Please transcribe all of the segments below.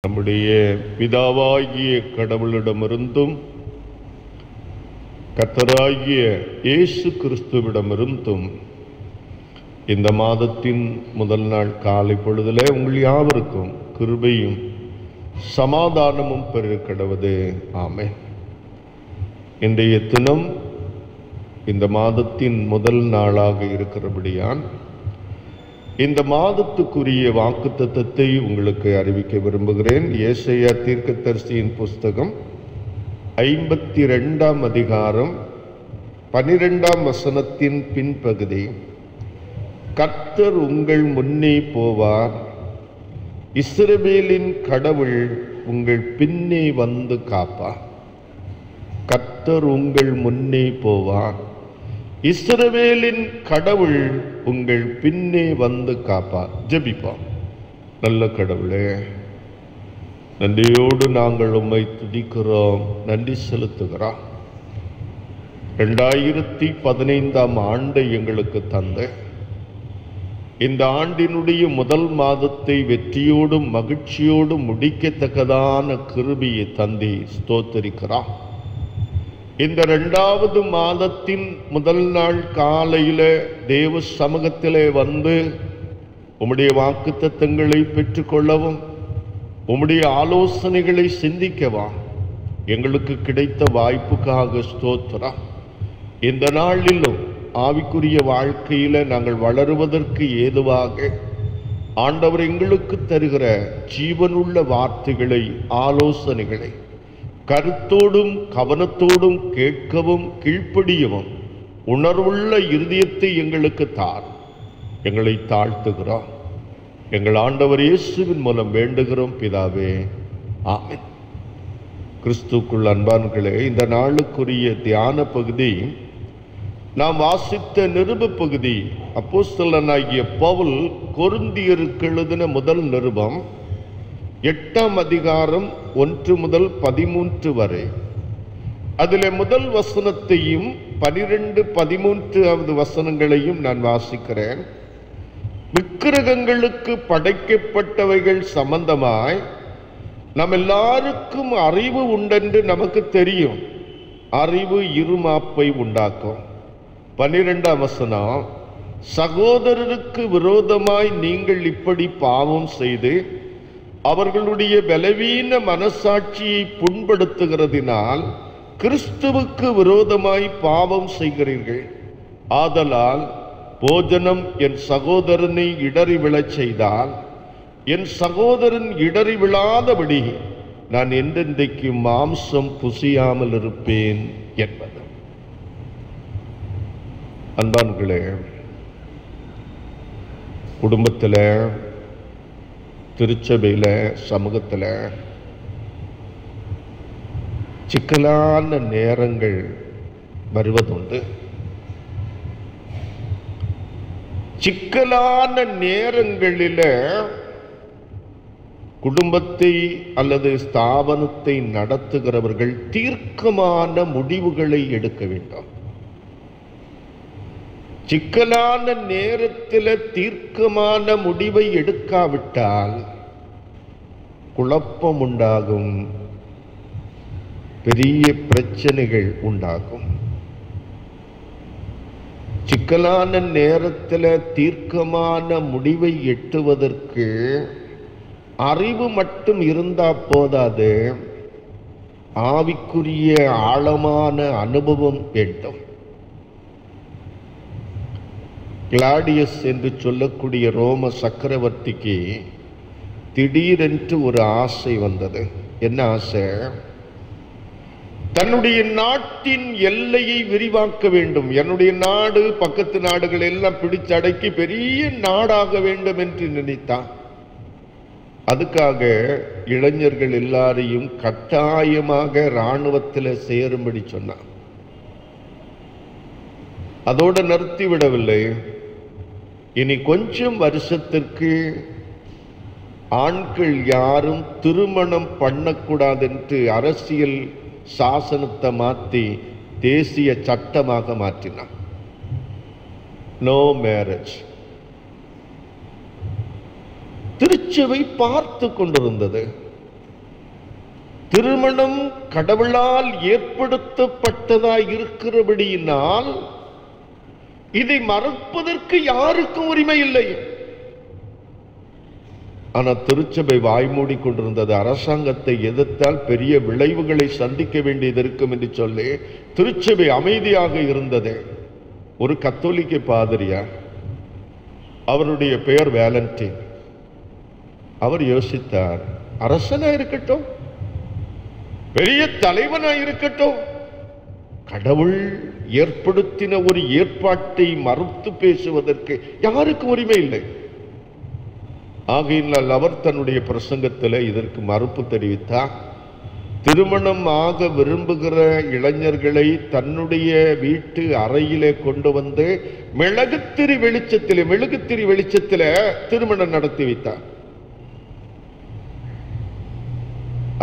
நம்முடைய பிதாவாகிய கடவுளிடமிருந்தும் கர்த்தராகிய இயேசு கிறிஸ்துவிடமிருந்தும் இந்த மாதத்தின் முதல் நாள் காலை பொழுதிலே உங்கள் யாவருக்கும் கிருபையும் சமாதானமும் பெருகக்கடவது. ஆமென். இன்றைய தினம் இந்த மாதத்தின் முதல் நாளாக இருக்கிறபடியால் இந்த மாதத்துக்குரிய வாக்குத்தத்தத்தை உங்களுக்கு அறிவிக்க விரும்புகிறேன். ஏசாயா தீர்க்கதரிசியின் புஸ்தகம் 52ஆம் அதிகாரம் 12ஆம் வசனத்தின் பின்பகுதி. கர்த்தர் உங்கள் முன்னே போவார், இஸ்ரவேலின் கடவுள் உங்கள் பின்னே வந்து காப்பார். கர்த்தர் உங்கள் முன்னே போவார், இஸ்ரவேலின் கடவுள் உங்கள் பின்னே வந்து காப்பார். ஜெபிப்போம். நல்ல கடவுளே, நன்றியோடு நாங்கள் உம்மை துதிக்கிறோம், நன்றி செலுத்துகிறோம். 2015ஆம் ஆண்டை எங்களுக்கு தந்த இந்த ஆண்டினுடைய முதல் மாதத்தை வெற்றியோடும் மகிழ்ச்சியோடும் முடிக்கத்தக்கதான கிருபையை தந்தி ஸ்தோத்தரிக்கிறோம். இந்த 2வது மாதத்தின் முதல் நாள் காலையில தேவ சமூகத்திலே வந்து உம்முடைய வாக்குத்தத்தங்களை பெற்றுக்கொள்ளவும் உம்முடைய ஆலோசனைகளை சிந்திக்கவா எங்களுக்கு கிடைத்த வாய்ப்புக்காக ஸ்தோத்திரம். இந்த நாளிலும் ஆவிக்குரிய வாழ்க்கையில நாங்கள் வளருவதற்கு ஏதுவாக ஆண்டவர் எங்களுக்கு தருகிற ஜீவனுள்ள வார்த்தைகளை, ஆலோசனைகளை கருத்தோடும் கவனத்தோடும் கேட்கவும் கீழ்ப்படியவும் உணர்வுள்ள இருதயத்தை எங்களுக்கு தார். எங்களை தாழ்த்துகிறோம். எங்கள் ஆண்டவர் இயேசுவின் மூலம் வேண்டுகிறோம் பிதாவே, ஆமென். கிறிஸ்துக்குள் அன்பான்களே, இந்த நாளுக்குரிய தியான பகுதி நாம் வாசித்த நிருப பகுதி. அப்போஸ்தலனாகிய பவுல் கொரிந்தியருக்கு எழுதின முதல் நிருபம் 8ஆம் அதிகாரம் 1 முதல் 13 வரை. அதில் முதல் வசனத்தையும் 12, 13வது வசனங்களையும் நான் வாசிக்கிறேன். விக்கிரகங்களுக்கு படைக்கப்பட்டவைகள் சம்பந்தமாய் நம் எல்லாருக்கும் அறிவு உண்டென்று நமக்கு தெரியும். அறிவு இருமாப்பை உண்டாக்கும். 12ஆம் வசனம், சகோதரருக்கு விரோதமாய் நீங்கள் இப்படி பாவம் செய்து அவர்களுடைய பலவீன மனசாட்சியை புண்படுத்துகிறதினால் கிறிஸ்துவுக்கு விரோதமாய் பாவம் செய்கிறீர்கள். ஆதலால் போஜனம் என் சகோதரனை இடறி விழச் செய்தால் என் சகோதரன் இடறி விழாதபடி நான் என்றென்றைக்கு மாம்சம் புசியாமல் இருப்பேன் என்பது. அன்பான்களே, குடும்பத்தில், திருச்சபையில, சமூகத்தில் சிக்கலான நேரங்கள் வருவதுண்டு. சிக்கலான நேரங்களில் குடும்பத்தை அல்லது ஸ்தாபனத்தை நடத்துகிறவர்கள் தீர்க்கமான முடிவுகளை எடுக்க வேண்டும். சிக்கலான நேரத்தில் தீர்க்கமான முடிவை எடுக்காவிட்டால் குழப்பம் உண்டாகும், பெரிய பிரச்சனைகள் உண்டாகும். சிக்கலான நேரத்தில் தீர்க்கமான முடிவை எட்டுவதற்கு அறிவு மட்டும் இருந்தா போதாது, ஆவிக்குரிய ஆழமான அனுபவம் வேண்டும். கிளாடியஸ் என்று சொல்லக்கூடிய ரோம சக்கரவர்த்திக்கு திடீரென்று ஒரு ஆசை வந்தது. என்ன ஆசை? தன்னுடைய நாட்டின் எல்லையை விரிவாக்க வேண்டும். என்னுடைய நாடு, பக்கத்து நாடுகள் எல்லாம் பிடிச்சடக்கி பெரிய நாடாக வேண்டும் என்று நினைத்தான். அதுக்காக இளைஞர்கள் எல்லாரையும் கட்டாயமாக இராணுவத்தில் சேரும்படி சொன்னான். அதோடு நிறுத்திவிடவில்லை. இனி கொஞ்சம் வருஷத்திற்கு ஆண்கள் யாரும் திருமணம் பண்ணக்கூடாது என்று அரசியல் சாசனத்தை மாற்றி தேசிய சட்டமாக மாற்றினான். No marriage. திருச்சபை பார்த்து கொண்டிருந்தது. திருமணம் கடவுளால் ஏற்படுத்தப்பட்டதாய் இருக்கிறபடியினால் இதை மறுப்பதற்கு யாருக்கும் உரிமை இல்லை. ஆனா திருச்சபை வாய்மூடி கொண்டிருந்தது. அரசாங்கத்தை எதிர்த்தால் பெரிய விளைவுகளை சந்திக்க வேண்டியது இருக்கும் என்று சொல்லி திருச்சபை அமைதியாக இருந்தது. ஒரு கத்தோலிக்க பாதிரியார், அவருடைய பெயர் வேலண்டின், அவர் யோசித்தார், அரசனா இருக்கட்டும், பெரிய தலைவனா இருக்கட்டும், கடவுள் ஏற்படுத்தின ஒரு ஏற்பாட்டை மறுத்து பேசுவதற்கு யாருக்கு உரிமை இல்லை. ஆகையினால் அவர் தன்னுடைய பிரசங்கத்தில் இதற்கு மறுப்பு தெரிவித்தார். திருமணம் ஆக விரும்புகிற இளைஞர்களை தன்னுடைய வீட்டு அறையிலே கொண்டு வந்து மெழுகுத்திரி வெளிச்சத்திலே திருமணம் நடத்தி வைத்தார்.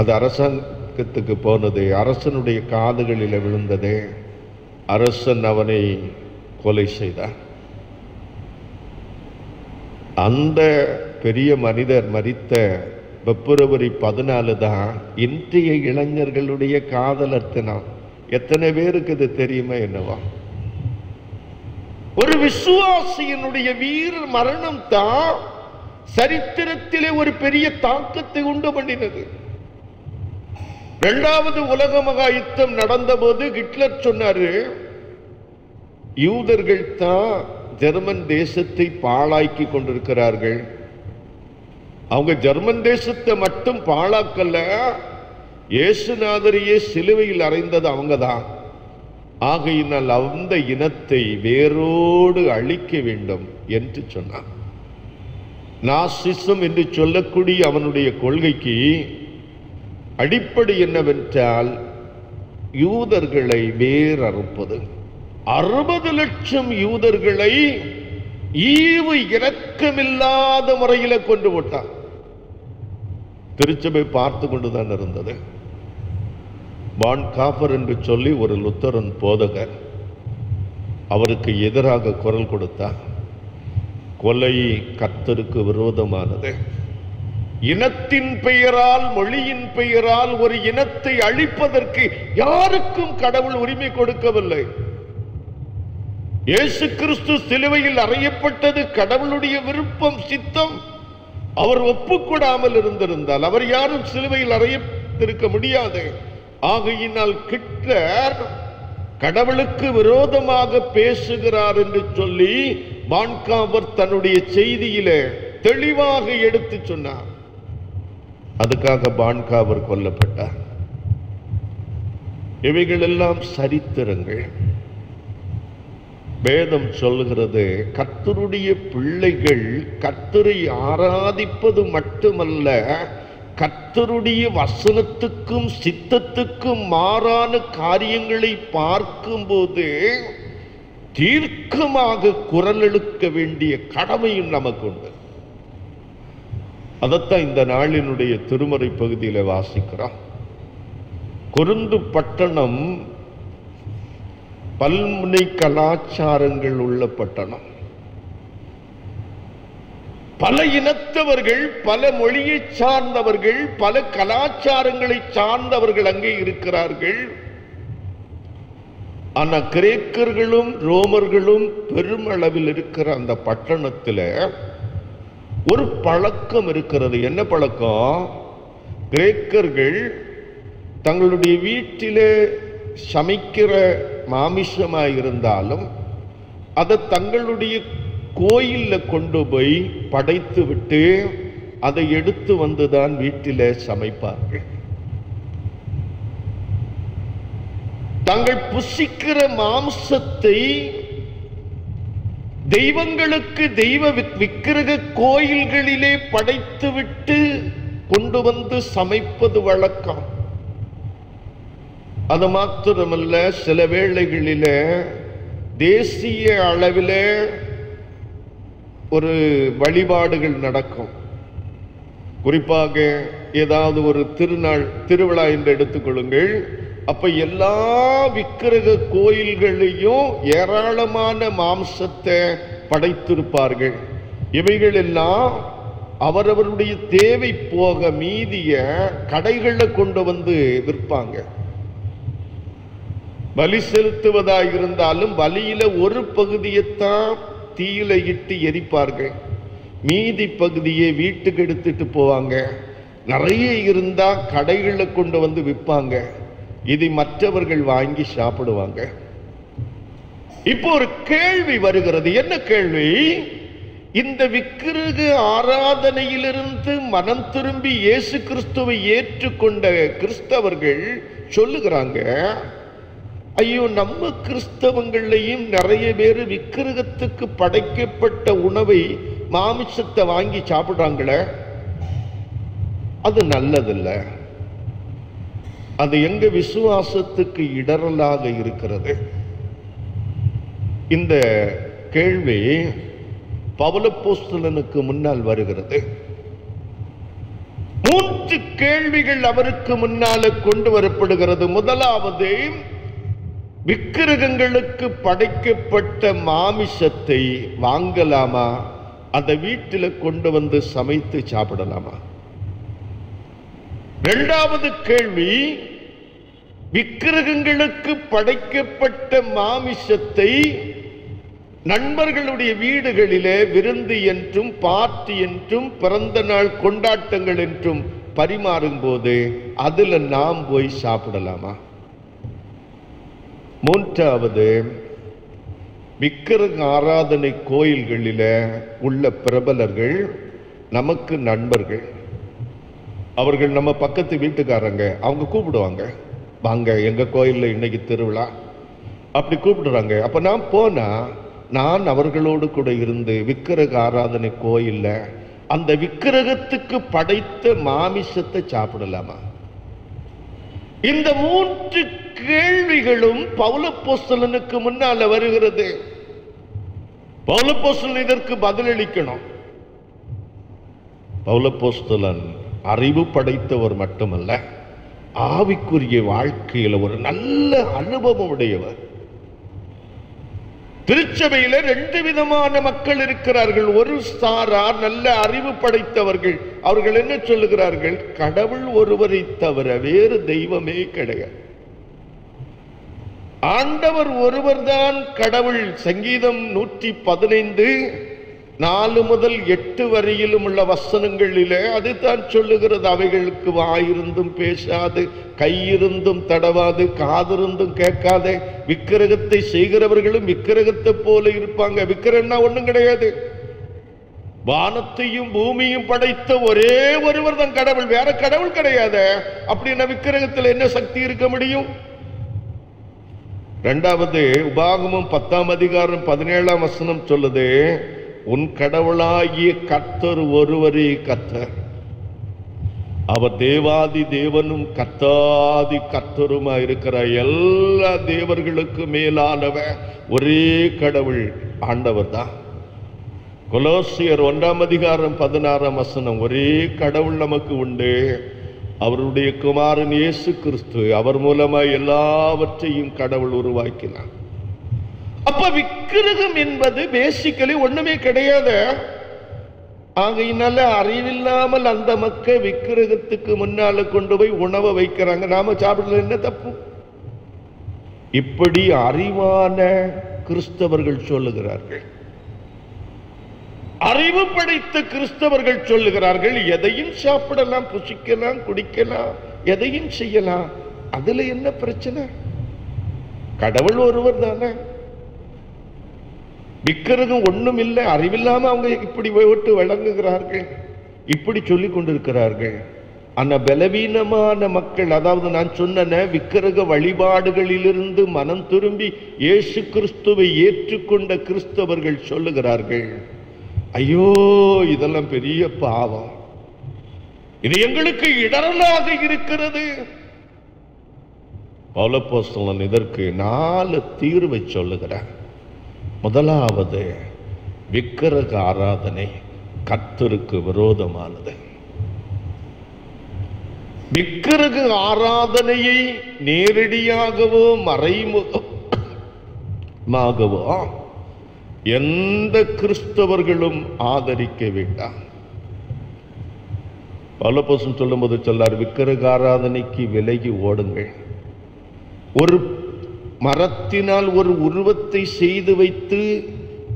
அது அரசாங்கத்துக்கு போனது, அரசனுடைய காதுகளில் விழுந்தது. அரசன் அவனை கொலை செய்தார். அந்த பெரிய மனிதர் மரித்த பிப்ரவரி 14 தான் இன்றைய இளைஞர்களுடைய காதலர் தினம். எத்தனை பேருக்கு இது தெரியுமா என்னவா? ஒரு விசுவாசியினுடைய வீர மரணம் தான் சரித்திரத்திலே ஒரு பெரிய தாக்கத்தை உண்டு பண்ணினது. இரண்டாவது உலக மகா யுத்தம் நடந்த போது ஹிட்லர் சொன்னாரு, யூதர்கள் தான் ஜெர்மன் தேசத்தை பாழாக்கி கொண்டிருக்கிறார்கள். அவங்க ஜெர்மன் தேசத்தை மட்டும் பாழாக்கல்ல, இயேசுநாதரையே சிலுவையில் அறைந்தது அவங்கதான். ஆகையினால் அந்த இனத்தை வேரோடு அழிக்க வேண்டும் என்று சொன்னான். நாசிசம் என்று சொல்லக்கூடிய அவனுடைய கொள்கைக்கு அடிப்படை என்னவென்றால் யூதர்களை வேறறுப்பது. 60 லட்சம் யூதர்களை ஈவு இரக்கமில்லாத முறையில கொண்டு போட்டார். திருச்சபை பார்த்து கொண்டுதான் இருந்தது. பான்காஃபர் என்று சொல்லி ஒரு லுத்தரன் போதகர் அவருக்கு எதிராக குரல் கொடுத்தார். கொலை கர்த்தருக்கு விரோதமானது. இனத்தின் பெயரால், மொழியின் பெயரால் ஒரு இனத்தை அழிப்பதற்கு யாருக்கும் கடவுள் உரிமை கொடுக்கவில்லை. இயேசு கிறிஸ்து சிலுவையில் அறையப்பட்டது கடவுளுடைய விருப்பம், சித்தம். அவர் ஒப்புக்கொடாமல் இருந்திருந்தால் அவர் யாரும் சிலுவையில் அறையத்திருக்க முடியாது. ஆகையினால் ஹிட்லர் கடவுளுக்கு விரோதமாக பேசுகிறார் என்று சொல்லி பான்காவர் தன்னுடைய செய்தியிலே தெளிவாக எடுத்து சொன்னார். அதுக்காக பான்காவர் கொல்லப்பட்டார். இவைகள் எல்லாம் சரித்திரங்கள். வேதம் சொல்லுகிறது, கர்த்தருடைய பிள்ளைகள் கர்த்தரை ஆராதிப்பது மட்டுமல்ல, கர்த்தருடைய வசனத்துக்கும் சித்தத்துக்கும் மாறான காரியங்களை பார்க்கும்போது தீர்க்கமாக குரல் எழுக்க வேண்டிய கடமையும் நமக்கு உண்டு. அதைத்தான் இந்த நாளினுடைய திருமறை பகுதியில வாசிக்கிறோம். கொரிந்து பட்டணம் பல்முனை கலாச்சாரங்கள் உள்ள பட்டணம். பல இனத்தவர்கள், பல மொழியை சார்ந்தவர்கள், பல கலாச்சாரங்களை சார்ந்தவர்கள் அங்கே இருக்கிறார்கள். ஆனா கிரேக்கர்களும் ரோமர்களும் பெருமளவில் இருக்கிற அந்த பட்டணத்தில் ஒரு பழக்கம் இருக்கிறது. என்ன பழக்கம்? கிரேக்கர்கள் தங்களுடைய வீட்டிலே சமைக்கிற மாமிசமாய் இருந்தாலும் அதை தங்களுடைய கோயில்ல கொண்டு போய் படைத்து விட்டு அதை எடுத்து வந்துதான் வீட்டிலே சமைப்பார்கள். தாங்கள் புசிக்கிற மாம்சத்தை தெய்வங்களுக்கு, தெய்வ விக்கிரக கோயில்களிலே படைத்து விட்டு கொண்டு வந்து சமைப்பது வழக்கம். அது மாத்திரமல்ல, சில வேளைகளில தேசிய அளவில் ஒரு வழிபாடுகள் நடக்கும். குறிப்பாக ஏதாவது ஒரு திருவிழா என்று எடுத்துக்கொள்ளுங்கள். அப்ப எல்லா விக்கிரக கோயில்களையும் ஏராளமான மாம்சத்தை படைத்திருப்பார்கள். இவைகள் எல்லாம் அவரவருடைய தேவை போக மீதிய கடைகளில் கொண்டு வந்து விற்பாங்க. பலி செலுத்துவதாக இருந்தாலும் பலியில ஒரு பகுதியைத்தான் தீயில இட்டு எரிப்பார்கள், மீதி பகுதியை வீட்டுக்கு எடுத்துட்டு போவாங்க. நிறைய இருந்தா கடைகளில் கொண்டு வந்து விற்பாங்க, இதை மற்றவர்கள் வாங்கி சாப்பிடுவாங்க. இப்போ ஒரு கேள்வி வருகிறது. என்ன கேள்வி? இந்த விக்கிரக ஆராதனையிலிருந்து மனம் திரும்பி இயேசு கிறிஸ்துவை ஏற்றுக்கொண்ட கிறிஸ்தவர்கள் சொல்லுகிறாங்க, ஐயோ, நம்ம கிறிஸ்தவங்களையும் நிறைய பேர் விக்கிரகத்துக்கு படைக்கப்பட்ட உணவை, மாமிசத்தை வாங்கி சாப்பிடுறாங்களே, அது நல்லதில்ல, அது எங்க விசுவாசத்துக்கு இடரலாக இருக்கிறது. இந்த கேள்வி பவுலப்போஸ்தலனுக்கு முன்னால் வருகிறது. 3 கேள்விகள் அவருக்கு முன்னால கொண்டு வரப்படுகிறது. முதலாவது, விக்கிரகங்களுக்கு படைக்கப்பட்ட மாமிசத்தை வாங்கலாமா, அதை வீட்டில் கொண்டு வந்து சமைத்து சாப்பிடலாமா? இரண்டாவது கேள்வி, விக்கிரகங்களுக்கு படைக்கப்பட்ட மாமிசத்தை நண்பர்களுடைய வீடுகளிலே விருந்து என்றும் பார்ட்டி என்றும் பிறந்த நாள் கொண்டாட்டங்கள் என்றும் பரிமாறும் போது அதுல நாம் போய் சாப்பிடலாமா? மூன்றாவது, விக்கிரக ஆராதனை கோயில்களில உள்ள பிரபலர்கள் நமக்கு நண்பர்கள், அவர்கள் நம்ம பக்கத்து வீட்டுக்காரங்க, அவங்க கூப்பிடுவாங்க, வாங்க எங்க கோயில்ல இன்னைக்கு திருவிழா, அப்படி கூப்பிடுறாங்க. அப்ப நான் போனா நான் அவர்களோடு கூட இருந்து விக்கிரக ஆராதனை கோயில்ல அந்த விக்கிரகத்துக்கு படைத்த மாமிசத்தை சாப்பிடலாமா? இந்த 3 கேள்விகளும் பவுலப்போஸ்தலனுக்கு முன்னால வருகிறது. பவுலப்போஸ்தலன் இதற்கு பதிலளிக்கணும். பவுலப்போஸ்தலன் அறிவு படைத்தவர் மட்டுமல்ல, ஆவிக்குரிய வாழ்க்கையில் ஒரு நல்ல அனுபவம் உடையவர். திருச்சபையில 2 விதமான மக்கள் இருக்கிறார்கள். ஒரு சாரார் நல்ல அறிவு படைத்தவர்கள். அவர்கள் என்ன சொல்லுகிறார்கள்? கடவுள் ஒருவரை தவிர வேறு தெய்வமே கிடையாது, ஆண்டவர் ஒருவர்தான் கடவுள். சங்கீதம் 115 4 முதல் 8 வரையிலும் உள்ள வசனங்களிலே அதுதான் சொல்லுகிறது. அவைகளுக்கு வாயிருந்தும் பேசாது, கையிருந்தும் தடவாது, காதிருந்தும் கேட்காதே, விக்கிரகத்தை செய்கிறவர்களும் விக்கிரகத்தை போல இருப்பாங்க. விக்கிரகம்னா ஒண்ணும் கிடையாது, வானத்தையும் பூமியும் படைத்த ஒரே ஒருவர் தான் கடவுள், வேற கடவுள் கிடையாது. அப்படின்னா விக்கிரகத்தில் என்ன சக்தி இருக்க முடியும்? இரண்டாவது, உபாகமம் 10ஆம் அதிகாரம் 17ஆம் வசனம் சொல்லுது, உன் கடவுளாகிய கர்த்தர் ஒருவரே கர்த்தர், அவர் தேவாதி தேவனும் கர்த்தாதி கர்த்தருமா இருக்கிற எல்லா தேவர்களுக்கு மேலானவர் ஒரே கடவுள், ஆண்டவர் தான். கொலோசியர் 1ஆம் அதிகாரம் 16ஆம் வசனம், ஒரே கடவுள் நமக்கு உண்டு, அவருடைய குமாரன் இயேசு கிறிஸ்து, அவர் மூலமா எல்லாவற்றையும் கடவுள் உருவாக்கினார். அப்ப விக்கிரகம் என்பது பேசிக்கலி ஒண்ணுமே கிடையாது. ஆகையினால அறிவில்லாமல் அந்த மக்கள் விக்கிரகத்துக்கு முன்னால கொண்டு போய் உணவை வைக்கிறாங்க, நாம சாப்பிடல, என்ன தப்பு? இப்படி அறிவான கிறிஸ்தவர்கள் சொல்லுகிறார்கள், அறிவு படைத்த கிறிஸ்தவர்கள் சொல்லுகிறார்கள், எதையும் சாப்பிடலாம், புசிக்கலாம், குடிக்கலாம், எதையும் செய்யலாம், அதுல என்ன பிரச்சனை? கடவுள் ஒருவர் தானே, விக்கிரகம் ஒண்ணும் இல்லை. அறிவில்லாம அவங்க இப்படி விட்டு வழங்குகிறார்கள், இப்படி சொல்லிக் கொண்டிருக்கிறார்கள். ஆனா பலவீனமான மக்கள், அதாவது நான் சொன்ன விக்கிரக வழிபாடுகளிலிருந்து மனம் திரும்பி இயேசு கிறிஸ்துவை ஏற்றுக்கொண்ட கிறிஸ்தவர்கள் சொல்லுகிறார்கள், ஐயோ இதெல்லாம் பெரிய பாவம், இது எங்களுக்கு இடரலாக இருக்கிறது. பவுலப்போஸ்தலன் இதற்கு 4 தீர்வை சொல்லுகிறார். முதலாவது, விக்கிரக ஆராதனை கர்த்தருக்கு விரோதமானது. விக்கிரக ஆராதனையை நேரடியாகவோ மறைமுகமாகவோ எந்த கிறிஸ்தவர்களும் ஆதரிக்க வேண்டாம். பவுலப்போஸ்தலன் சொல்லும்போது சொல்லார், விக்கிரக ஆராதனைக்கு விலகி ஓடுங்கள். ஒரு மரத்தினால் ஒரு உருவத்தை செய்து வைத்து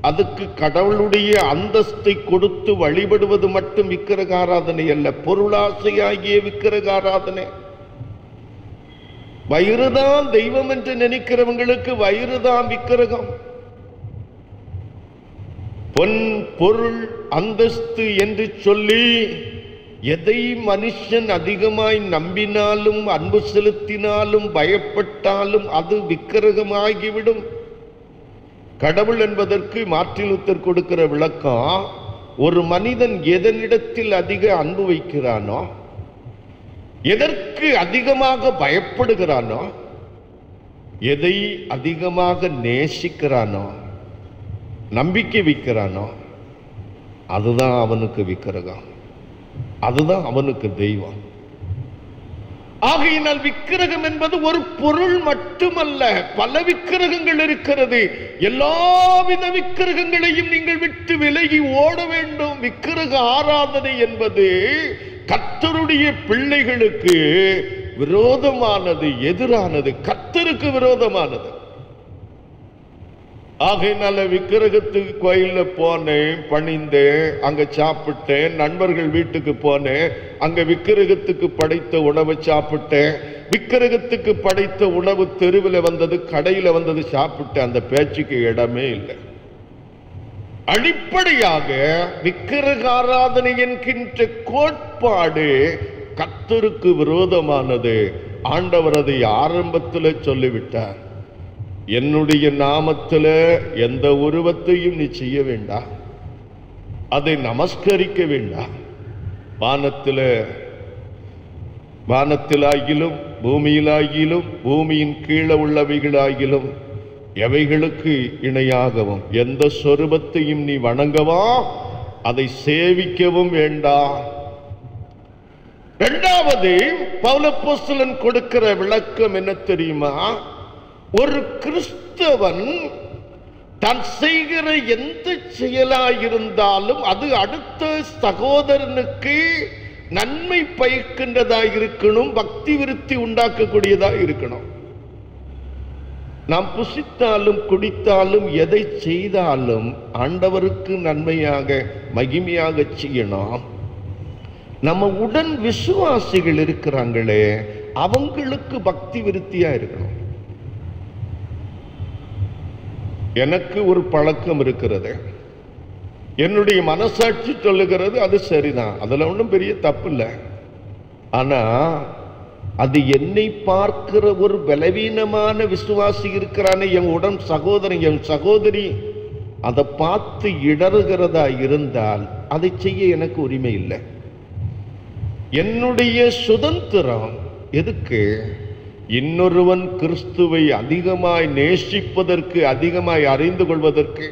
அதுக்கு கடவுளுடைய அந்தஸ்தை கொடுத்து வழிபடுவது மட்டும் விக்கிரக ஆராதனை அல்ல, பொருளாசையாகிய விக்கிரக ஆராதனை. வயிறுதான் தெய்வம் என்று நினைக்கிறவங்களுக்கு வயிறுதான் விக்கிரகம். பொன் பொருள் அந்தஸ்து என்று சொல்லி எதை மனுஷன் அதிகமாய் நம்பினாலும் அன்பு செலுத்தினாலும் பயப்பட்டாலும் அது விக்கிரகமாகிவிடும். கடவுள் என்பதற்கு மார்ட்டின் லூத்தர் கொடுக்கிற விளக்கம், ஒரு மனிதன் எதனிடத்தில் அதிக அன்பு வைக்கிறானோ, எதற்கு அதிகமாக பயப்படுகிறானோ, எதை அதிகமாக நேசிக்கிறானோ, நம்பிக்கை வைக்கிறானோ, அதுதான் அவனுக்கு விக்கிரகம், அதுதான் அவனுக்கு தெய்வம். ஆகையினால் விக்கிரகம் என்பது ஒரு பொருள் மட்டுமல்ல, பல விக்கிரகங்கள் இருக்கிறது. எல்லாவித விக்கிரகங்களையும் நீங்கள் விட்டு விலகி ஓட வேண்டும். விக்கிரக ஆராதனை என்பது கர்த்தருடைய பிள்ளைகளுக்கு விரோதமானது, எதிரானது, கர்த்தருக்கு விரோதமானது. ஆகையினால விக்கிரகத்துக்கு கோயில்ல போனேன், பணிந்தேன், அங்க சாப்பிட்டேன். நண்பர்கள் வீட்டுக்கு போனேன், அங்க விக்கிரகத்துக்கு படைத்த உணவை சாப்பிட்டேன். விக்கிரகத்துக்கு படைத்த உணவு தெருவில் வந்தது, கடையில் வந்தது, சாப்பிட்டேன். அந்த பேச்சுக்கு இடமே இல்லை. அடிப்படையாக விக்கிரக ஆராதனை என்கின்ற கோட்பாடு கர்த்தருக்கு விரோதமானது. ஆண்டவர் அதை ஆரம்பத்தில் சொல்லிவிட்டார். என்னுடைய நாமத்தில் எந்த உருவத்தையும் நீ செய்ய வேண்டாம், அதை நமஸ்கரிக்க வேண்டாம். வானத்திலாகிலும் பூமியிலாகிலும் பூமியின் கீழே உள்ளவைகளாகிலும் எவைகளுக்கு இணையாகவும் எந்த சொரூபத்தையும் நீ வணங்கவா, அதை சேவிக்கவும் வேண்டாம். இரண்டாவது பவுலப்போஸ்தலன் கொடுக்கிற விளக்கம் என்ன தெரியுமா? ஒரு கிறிஸ்தவன் தான் செய்கிற எந்த செயலாயிருந்தாலும் அது அடுத்த சகோதரனுக்கு நன்மை பயக்கின்றதாக இருக்கணும், பக்தி விருத்தி உண்டாக்கக்கூடியதாக இருக்கணும். நாம் புசித்தாலும் குடித்தாலும் எதை செய்தாலும் ஆண்டவருக்கு நன்மையாக மகிமையாக செய்யணும். நம்ம உடன் விசுவாசிகள் இருக்கிறாங்களே, அவங்களுக்கு பக்தி விருத்தியா இருக்கணும். எனக்கு ஒரு பழக்கம் இருக்கிறது, என்னுடைய மனசாட்சி சொல்லுகிறது அது சரிதான், அதுல ஒன்றும் பெரிய தப்பு இல்லை. ஆனா அது என்னை பார்க்கிற ஒரு பலவீனமான விசுவாசி இருக்கிறானே, என் உடன் சகோதரன், என் சகோதரி, அதை பார்த்து இடறுகிறதா இருந்தால் அதை செய்ய எனக்கு உரிமை இல்லை. என்னுடைய சுதந்திரம் எதுக்கு? இன்னொருவன் கிறிஸ்துவை அதிகமாய் நேசிப்பதற்கு, அதிகமாய் அறிந்து கொள்வதற்கு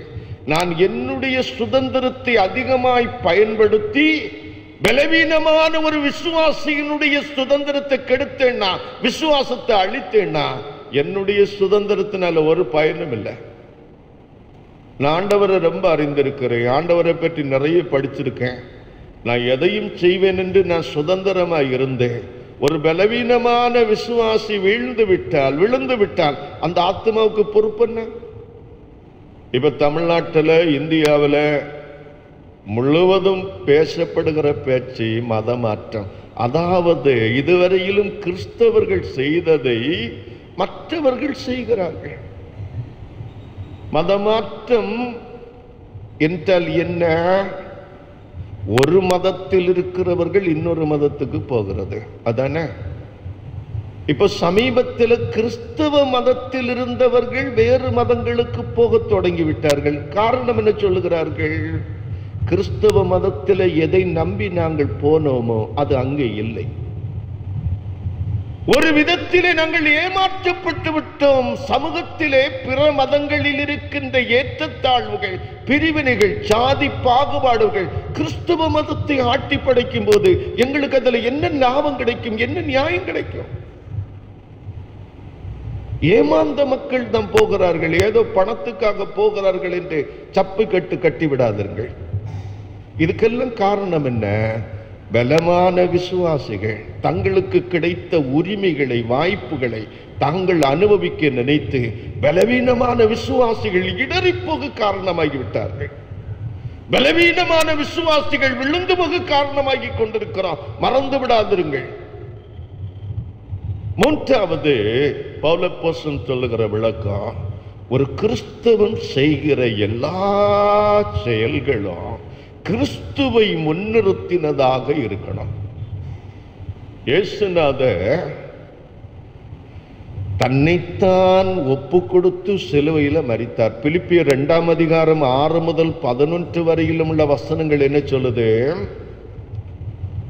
நான் என்னுடைய சுதந்திரத்தை அதிகமாய் பயன்படுத்தி பலவீனமான ஒரு விசுவாசியினுடைய சுதந்திரத்தை கெடுத்தேன்னா, விசுவாசத்தை அழித்தேன்னா, என்னுடைய சுதந்திரத்தினால ஒரு பயனும் இல்லை. நான் ஆண்டவரை ரொம்ப அறிந்திருக்கிறேன், ஆண்டவரை பற்றி நிறைய படிச்சிருக்கேன். நான் எதையும் செய்வேன் என்று நான் சுதந்திரமாய் இருந்தேன். ஒரு பலவீனமான விசுவாசி விழுந்து விட்டால் அந்த ஆத்மாவுக்கு பொறுப்பு என்ன? இப்ப தமிழ்நாட்டில், இந்தியாவில் முழுவதும் பேசப்படுகிற பேச்சு மதமாற்றம். அதாவது இதுவரையிலும் கிறிஸ்தவர்கள் செய்ததை மற்றவர்கள் செய்கிறார்கள். மதமாற்றம் என்றால் என்ன? ஒரு மதத்தில் இருக்கிறவர்கள் இன்னொரு மதத்துக்கு போகிறது, அதானே? இப்ப சமீபத்தில் கிறிஸ்தவ மதத்தில் இருந்தவர்கள் வேறு மதங்களுக்கு போக தொடங்கிவிட்டார்கள். காரணம் என்ன சொல்லுகிறார்கள்? கிறிஸ்தவ மதத்தில் எதை நம்பி நாங்கள் போனோமோ அது அங்கே இல்லை. ஒரு விதத்திலே நாங்கள் ஏமாற்றப்பட்டு விட்டோம். சமூகத்திலே பிற மதங்களில் இருக்கின்ற ஏற்றத்தாழ்வுகள், பிரிவினைகள், ஜாதி பாகுபாடுகள் கிறிஸ்தவ மதத்தை ஆட்டி படைக்கும் போது எங்களுக்கு அதில் என்ன லாபம் கிடைக்கும், என்ன நியாயம் கிடைக்கும்? ஏமாந்த மக்கள் தான் போகிறார்கள், ஏதோ பணத்துக்காக போகிறார்கள் என்று சப்பு கட்டு கட்டி விடாதீர்கள். இதுக்கெல்லாம் காரணம் என்ன? பலமான விசுவாசிகள் தங்களுக்கு கிடைத்த உரிமைகளை, வாய்ப்புகளை தாங்கள் அனுபவிக்க நினைத்து பலவீனமான விசுவாசிகள் இடறிப்போக காரணமாகிவிட்டார்கள். பலவீனமான விசுவாசிகள் விழுந்து போக காரணமாகி கொண்டிருக்கிறோம். மறந்து விடாதிருங்கள். மூன்றாவது பவுலப்போஸ்தலன் சொல்லுகிற விளக்கம், ஒரு கிறிஸ்தவன் செய்கிற எல்லா செயல்களும் கிறிஸ்துவை முன்னிறுத்தினதாக இருக்கணும். இயேசுநாதர் தன்னைத்தான் ஒப்பு கொடுத்து சிலுவையில் மரித்தார். பிலிப்பியர் 2ஆம் அதிகாரம் 6 முதல் 11 வரையிலும் உள்ள வசனங்கள் என்ன சொல்லுது?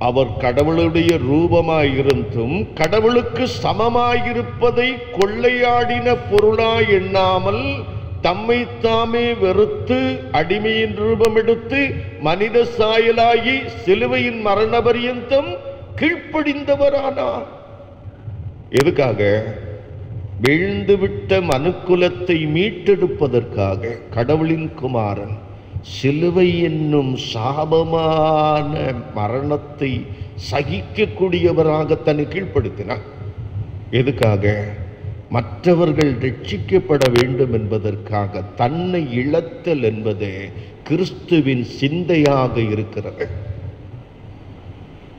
அவர் கடவுளுடைய ரூபமாயிருந்தும் கடவுளுக்கு சமமாயிருப்பதை கொள்ளையாடின பொருளாய் எண்ணாமல் தம்மை தாமே வெறுத்து அடிமையின் ரூபம் எடுத்து மனித சாயலாகி சிலுவையின் மரண பரியந்தம் கீழ்ப்படிந்தவரானார். எதுக்காக? வீழ்ந்துவிட்ட மனுக்குலத்தை மீட்டெடுப்பதற்காக கடவுளின் குமாரன் சிலுவை என்னும் சாபமான மரணத்தை சகிக்கக்கூடியவராக தன்னை கீழ்ப்படுத்தினார். எதுக்காக? மற்றவர்கள் ரட்சிக்கப்பட வேண்டும் என்பதற்காக. தன்னை இழத்தல் என்பது கிறிஸ்துவின் சிந்தையாக இருக்கிறது.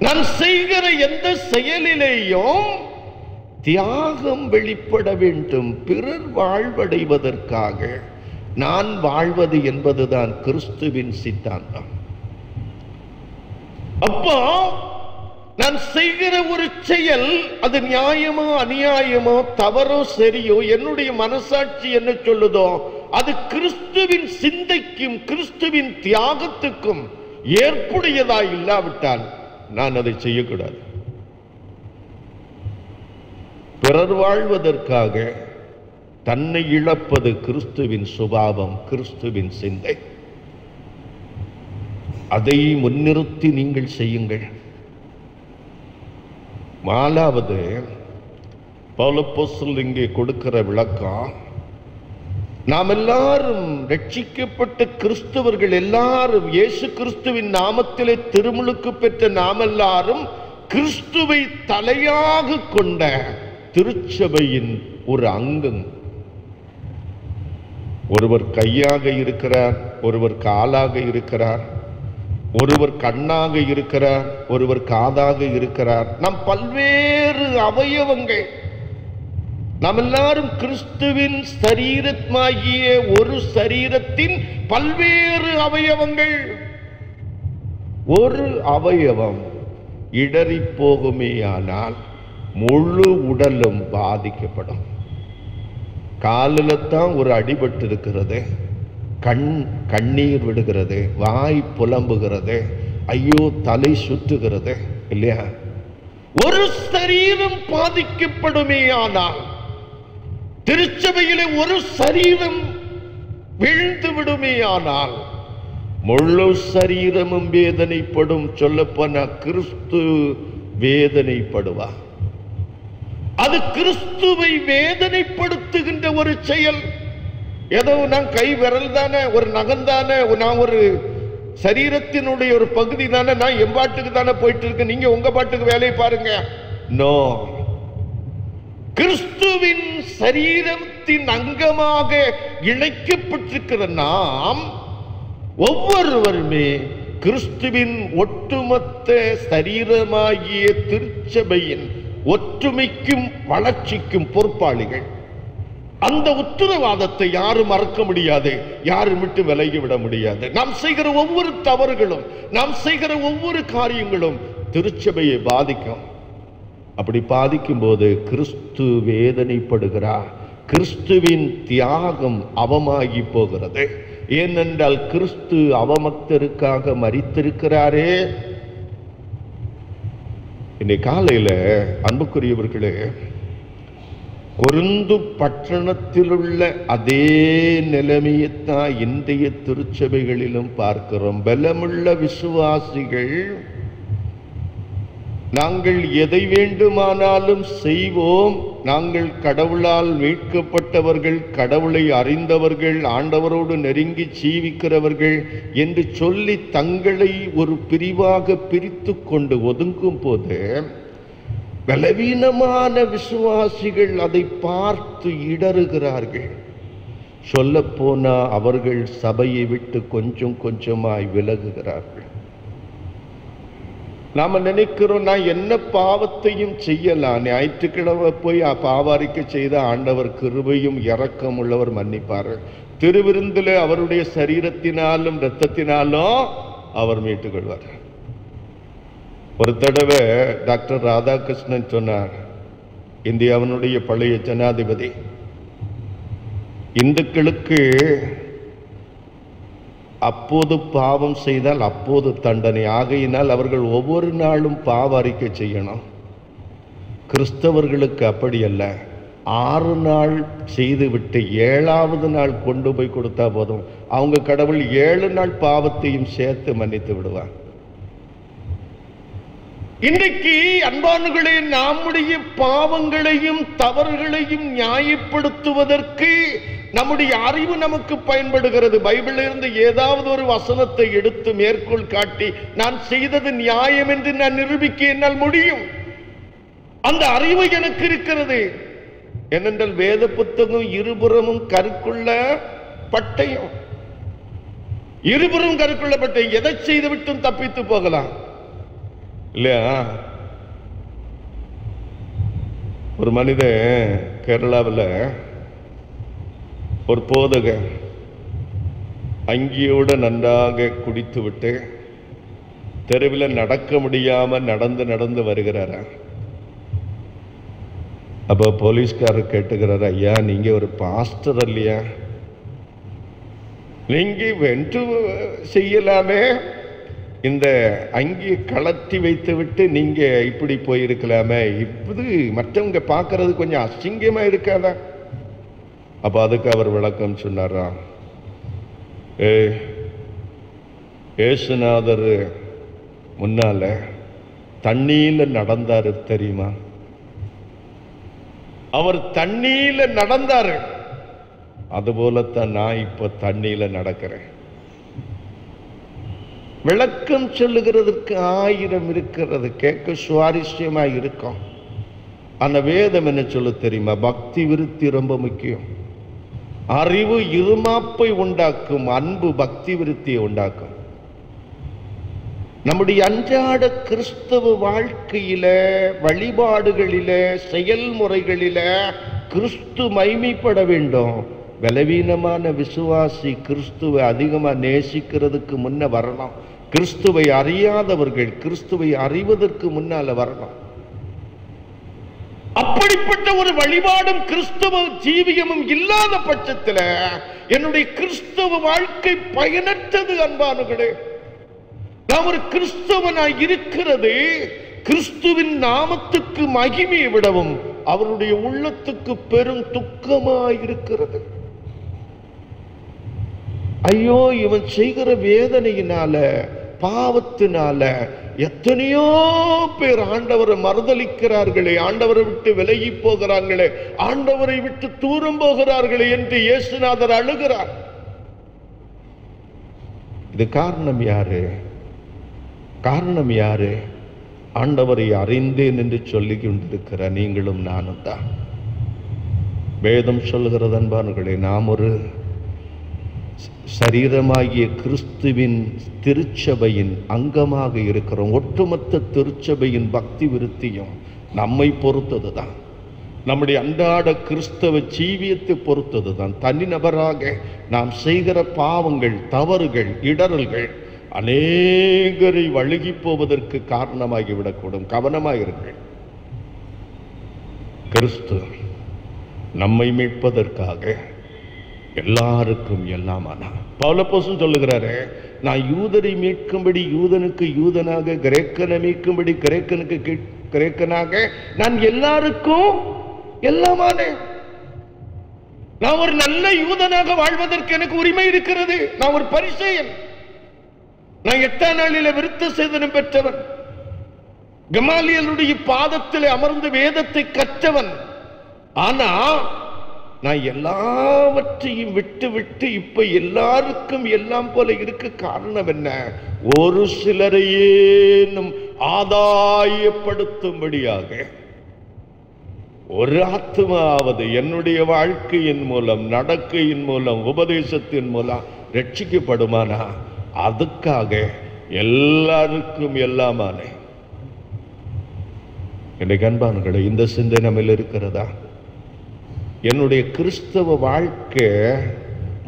நான் செய்கிற எந்த செயலிலேயும் தியாகம் வெளிப்பட வேண்டும். பிறர் வாழ்வடைவதற்காக நான் வாழ்வது என்பதுதான் கிறிஸ்துவின் சித்தாந்தம். அப்போ நான் செய்கிற ஒரு செயல், அது நியாயமோ அநியாயமோ தவறோ சரியோ, என்னுடைய மனசாட்சி என்ன சொல்லுதோ அது கிறிஸ்துவின் சிந்தைக்கும் கிறிஸ்துவின் தியாகத்துக்கும் ஏற்புடையதா இல்லாவிட்டால் நான் அதை செய்யக்கூடாது. பிறர் வாழ்வதற்காக தன்னை இழப்பது கிறிஸ்துவின் சுபாவம், கிறிஸ்துவின் சிந்தை. அதை முன்னிறுத்தி நீங்கள் செய்யுங்கள். 4வது பவுலப்போஸ்தலன் இங்கே கொடுக்கிற விளக்கம், நாம் எல்லாரும் ரட்சிக்கப்பட்ட கிறிஸ்தவர்கள் எல்லாரும் இயேசு கிறிஸ்துவின் நாமத்திலே திருமுழுக்கு பெற்ற நாம் எல்லாரும் கிறிஸ்துவை தலையாக கொண்ட திருச்சபையின் ஒரு அங்கம். ஒருவர் கையாக இருக்கிறார், ஒருவர் காலாக இருக்கிறார், ஒருவர் கண்ணாக இருக்கிறார், ஒருவர் காதாக இருக்கிறார். நம் பல்வேறு அவயவங்கள். நாம் எல்லாரும் கிறிஸ்துவின் சரீரமாகிய ஒரு சரீரத்தின் பல்வேறு அவயவங்கள். ஒரு அவயவம் இடறி போகுமேயானால் முழு உடலும் பாதிக்கப்படும். காலில் தான் ஒரு அடிபட்டு இருக்கிறது, கண்ணீர் விடுகிறது, வாய் புலம்புகிறது, ஐயோ தலை சுற்றுகிறது இல்லையா? ஒரு சரீரம் பாதிக்கப்படுமேயானால், திருச்சபையிலே ஒரு சரீரம் விழுந்து விடுமேயானால் முழு சரீரமும் வேதனைப்படும். சொல்லப்போன கிறிஸ்து வேதனைப்படுவார். அது கிறிஸ்துவை வேதனைப்படுத்துகின்ற ஒரு செயல். ஏதோ நான் கை விரல் தானே, ஒரு நகம் தானே, நான் ஒரு சரீரத்தினுடைய ஒரு பகுதி தானே, நான் என் பாட்டுக்கு தானே போயிட்டு இருக்கேன், நீங்க உங்க பாட்டுக்கு வேலையை பாருங்க. நோ, கிறிஸ்துவின் சரீரத்தின் அங்கமாக இணைக்கப்பட்டிருக்கிற நாம் ஒவ்வொருவருமே கிறிஸ்துவின் ஒட்டுமொத்த சரீரமாகிய திருச்சபையின் ஒற்றுமைக்கும் வளர்ச்சிக்கும் பொறுப்பாளிகள். அந்த உத்தரவாதத்தை யாரும் மறக்க முடியாது, யாரும் விட்டு விலகி விட முடியாது. நாம் செய்கிற ஒவ்வொரு தவறுகளும், நாம் செய்கிற ஒவ்வொரு காரியங்களும் திருச்சபையை பாதிக்கும். அப்படி பாதிக்கும் போது கிறிஸ்து வேதனைப்படுகிறார். கிறிஸ்துவின் தியாகம் அவமாகி போகிறது. ஏனென்றால் கிறிஸ்து அவமக்தருக்காக மரித்திருக்கிறாரே. இன்னைக்கு காலையில் அன்புக்குரியவர்களே, கொரிந்து பட்டணத்தில் உள்ள அதே நிலைமையைத்தான் இன்றைய திருச்சபைகளிலும் பார்க்கிறோம். பலமுள்ள விசுவாசிகள் நாங்கள் எதை வேண்டுமானாலும் செய்வோம், நாங்கள் கடவுளால் மீட்கப்பட்டவர்கள், கடவுளை அறிந்தவர்கள், ஆண்டவரோடு நெருங்கி ஜீவிக்கிறவர்கள் என்று சொல்லி தங்களை ஒரு பிரிவாக பிரித்து கொண்டு ஒதுங்கும் போது பலவீனமான விசுவாசிகள் அதை பார்த்து இடறுகிறார்கள். சொல்ல போனா அவர்கள் சபையை விட்டு கொஞ்சம் கொஞ்சமாய் விலகுகிறார்கள். நாம நினைக்கிறோம், நான் என்ன பாவத்தையும் செய்யலாம், ஞாயிற்றுக்கிழமை போய் பாவாரிக்கை செய்த ஆண்டவர் கிருபையும் இரக்கம் உள்ளவர் மன்னிப்பார், திருவிருந்தில் அவருடைய சரீரத்தினாலும் இரத்தத்தினாலும் அவர் மீட்டுக் கொள்வார். ஒரு தடவை டாக்டர் ராதாகிருஷ்ணன் சொன்னார், இந்தியாவினுடைய பழைய ஜனாதிபதி, இந்துக்களுக்கு அப்போது பாவம் செய்தால் அப்போது தண்டனை, ஆகையினால் அவர்கள் ஒவ்வொரு நாளும் பாவ அறிக்கை செய்யணும். கிறிஸ்தவர்களுக்கு அப்படி அல்ல, 6 நாள் செய்துவிட்டு 7வது நாள் கொண்டு போய் கொடுத்தா போதும், அவங்க கடவுள் 7 நாள் பாவத்தையும் சேர்த்து மன்னித்து விடுவார். இன்றைக்கு அன்பானுகளே, நம்முடைய பாவங்களையும் தவறுகளையும் நியாயப்படுத்துவதற்கு நம்முடைய அறிவு நமக்கு பயன்படுகிறது. பைபிளில் இருந்து ஏதாவது ஒரு வசனத்தை எடுத்து மேற்கோள் காட்டி நான் செய்தது நியாயம் என்று நான் நிரூபிக்க என்னால் முடியும். அந்த அறிவு எனக்கு இருக்கிறது. ஏனென்றால் வேத புத்தகம் இருபுறமும் கருக்குள்ள பட்டயம், இருபுறம் கருக்குள்ள பட்டயம், எதை செய்து விட்டும் தப்பித்து போகலாம் இல்லையா? ஒரு மனிதன் கேரளாவில் ஒரு போதகர் அங்கியோடு நன்றாக குடித்து விட்டு தெருவில் நடக்க முடியாம நடந்து நடந்து வருகிறாரா. அப்போ போலீஸ்காரர் கேட்டுக்கிறார், ஐயா நீங்க ஒரு பாஸ்டர் இல்லையா, நீங்க வென்று செய்யலாமே, இந்த அங்கி கலட்டி வைத்து விட்டு நீங்க இப்படி போயிருக்கலாமே, இப்படி மற்றவங்க பார்க்கறது கொஞ்சம் அசிங்கமா இருக்காதா? அப்ப அதுக்கு அவர் விளக்கம் சொன்னாராம், ஏசுநாதர் முன்னால தண்ணீர்ல நடந்தாரு தெரியுமா, அவர் தண்ணீர்ல நடந்தாரு, அதுபோலத்தான் நான் இப்ப தண்ணீர்ல நடக்கிறேன். விளக்கம் சொல்லுகிறதுக்கு 1000 இருக்கிறது, கேட்க சுவாரஸ்யமா இருக்கும். அந்த வேதம் என்ன சொல்ல தெரியுமா? பக்தி விருத்தி ரொம்ப முக்கியம். அறிவு இருமாப்பை உண்டாக்கும், அன்பு பக்தி விருத்தியை உண்டாக்கும். நம்முடைய அன்றாட கிறிஸ்தவ வாழ்க்கையில, வழிபாடுகளில, செயல்முறைகளில கிறிஸ்து மைமைப்பட வேண்டும். பலவீனமான விசுவாசி கிறிஸ்துவை அதிகமா நேசிக்கிறதுக்கு முன்ன வரணும். கிறிஸ்துவை அறியாதவர்கள் கிறிஸ்துவை அறிவதற்கு முன்னால வரணும். அப்படிப்பட்ட ஒரு வழிபாடும் கிறிஸ்தவ ஜீவியமும் இல்லாத பட்சத்தில் என்னுடைய கிறிஸ்தவ வாழ்க்கை பயனற்றது. அன்பானுகளே, நான் ஒரு கிறிஸ்தவனாய் இருக்கிறது கிறிஸ்துவின் நாமத்துக்கு மகிமையை விடவும் அவருடைய உள்ளத்துக்கு பெரும் துக்கமாய் இருக்கிறது. ஐயோ, இவன் செய்கிற வேதனையினால, பாவத்தினால எத்தனையோ பேர் ஆண்டவரை மறுதலிக்கிறார்களே, ஆண்டவரை விட்டு விலகி போகிறார்களே, ஆண்டவரை விட்டு தூரம் போகிறார்களே என்று இயேசுநாதர் அழுகிறார். இது காரணம் யாரு? காரணம் யாரு? ஆண்டவரை அறிந்தேன் என்று சொல்லிக் கொண்டிருக்கிற நீங்களும் நானும் தான். வேதம் சொல்லுகிறது அன்பானுகளே, நாம் ஒரு சரீரமாகிய கிறிஸ்துவின் திருச்சபையின் அங்கமாக இருக்கிறோம். ஒட்டுமொத்த திருச்சபையின் பக்தி விருத்தியும் நம்மை பொறுத்தது தான். நம்முடைய அன்றாட கிறிஸ்தவ ஜீவியத்தை பொறுத்தது தான். தனிநபராக நாம் செய்கிற பாவங்கள், தவறுகள், இடரல்கள் அநேகரை வழுகி போவதற்கு காரணமாகிவிடக்கூடும். கவனமாயிருங்கள். கிறிஸ்து நம்மை மீட்பதற்காக எல்லாருக்கும் எல்லாமானா. பவுலப்போஸ்தலன் சொல்லுகிறாரு, நான் யூதரை மீட்கும்படி யூதனுக்கு யூதனாக, கிரேக்கனை மீட்கும்படி கிரேக்கனுக்கு கிரேக்கனாக, நான் எல்லாருக்கும் எல்லாமானேன். நான் ஒரு நல்ல யூதனாக வாழ்வதற்கு எனக்கு உரிமை இருக்கிறது. நான் ஒரு பரிசேயன். நான் 8ஆம் நாளில் விருத்த சேதனம் பெற்றவன். கமாலியலுடைய பாதத்தில் அமர்ந்து வேதத்தை கற்றவன். ஆனா நான் எல்லாவற்றையும் விட்டு விட்டு இப்ப எல்லாருக்கும் எல்லாம் போல இருக்க காரணம் என்ன? ஒரு சிலரையேனும் ஆதாயப்படுத்தும்படியாக ஒரு ஆத்மாவது என்னுடைய வாழ்க்கையின் மூலம், நடக்கையின் மூலம், உபதேசத்தின் மூலம் ரட்சிக்கப்படுமானா அதுக்காக எல்லாருக்கும் எல்லாமான என்னுடைய அன்பான்களே, இந்த சிந்தை நம்மில் இருக்கிறதா? என்னுடைய கிறிஸ்தவ வாழ்க்கை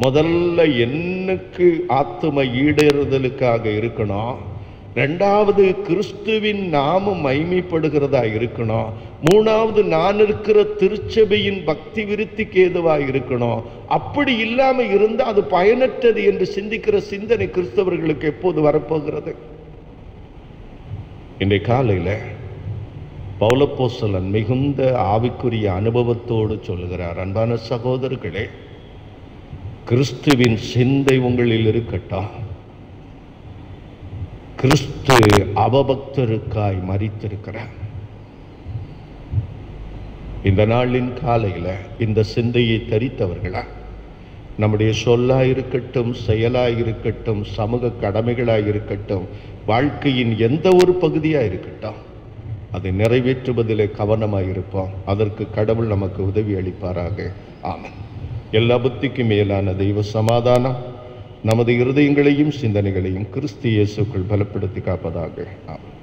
முதல்ல எனக்கு ஆத்தும ஈடேறுதலுக்காக இருக்கணும். ரெண்டாவது கிறிஸ்துவின் நாமம் மைமைப்படுகிறதா இருக்கணும். மூணாவது நான் இருக்கிற திருச்சபையின் பக்தி விருத்திக்கு ஏதுவா இருக்கணும். அப்படி இல்லாம இருந்தா அது பயனற்றது என்று சிந்திக்கிற சிந்தனை கிறிஸ்தவர்களுக்கு எப்போது வரப்போகிறது? இன்றைய காலையில பவுலப்போஸ்தலன் மிகுந்த ஆவிக்குரிய அனுபவத்தோடு சொல்லுகிறார், அன்பான சகோதரர்களே, கிறிஸ்துவின் சிந்தை உங்களில் இருக்கட்டும். கிறிஸ்து அவபக்தருக்காய் மரித்திருக்கிறார். இந்த நாளின் காலையில இந்த சிந்தையை தரித்தவர்களா நம்முடைய சொல்லாயிருக்கட்டும், செயலாயிருக்கட்டும், சமூக கடமைகளாயிருக்கட்டும், வாழ்க்கையின் எந்த ஒரு பகுதியா இருக்கட்டும், அதை நிறைவேற்றுவதிலே கவனமாயிருப்போம். அதற்கு கடவுள் நமக்கு உதவி அளிப்பாராக. ஆமென். எல்லா புத்திக்கும் மேலான தெய்வ சமாதானம் நமது இருதயங்களையும் சிந்தனைகளையும் கிறிஸ்து இயேசுக்குள் பலப்படுத்தி காப்பதாக. ஆமென்.